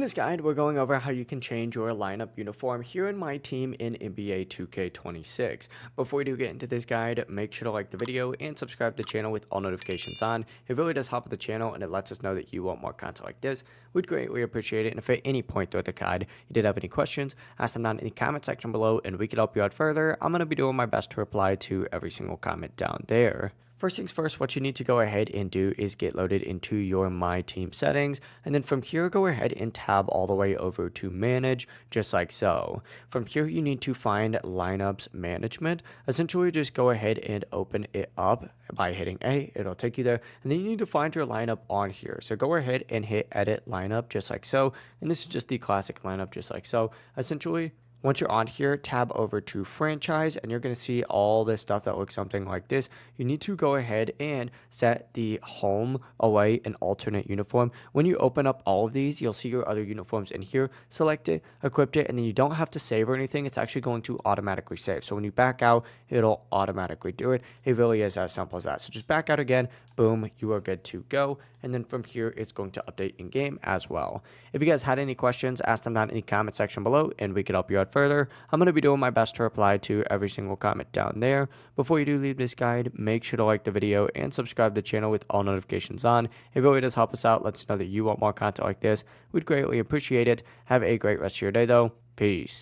this guide, we're going over how you can change your lineup uniform here in my team in NBA 2K26. Before we do get into this guide, make sure to like the video and subscribe to the channel with all notifications on. It really does help with the channel and it lets us know that you want more content like this. We'd greatly appreciate it. And if at any point throughout the guide you did have any questions, ask them down in the comment section below and we could help you out further. I'm going to be doing my best to reply to every single comment down there. First things first, what you need to go ahead and do is get loaded into your myTeam settings, and then from here go ahead and tab all the way over to manage, just like so. From here you need to find lineups management. Essentially just go ahead and open it up by hitting A, it'll take you there, and then you need to find your lineup on here. So go ahead and hit edit lineup just like so, and this is just the classic lineup just like so. Essentially, once you're on here, tab over to franchise and you're going to see all this stuff that looks something like this. You need to go ahead and set the home, away, and alternate uniform. When you open up all of these, you'll see your other uniforms in here. Select it, equip it, and then you don't have to save or anything. It's actually going to automatically save. So when you back out, it'll automatically do it. It really is as simple as that. So just back out again, boom, you are good to go. And then from here, it's going to update in game as well. If you guys had any questions, ask them down in the comment section below and we could help you out further. I'm going to be doing my best to reply to every single comment down there. Before you do leave this guide, make sure to like the video and subscribe to the channel with all notifications on. It really does help us out. Let us know that you want more content like this. We'd greatly appreciate it. Have a great rest of your day though. Peace.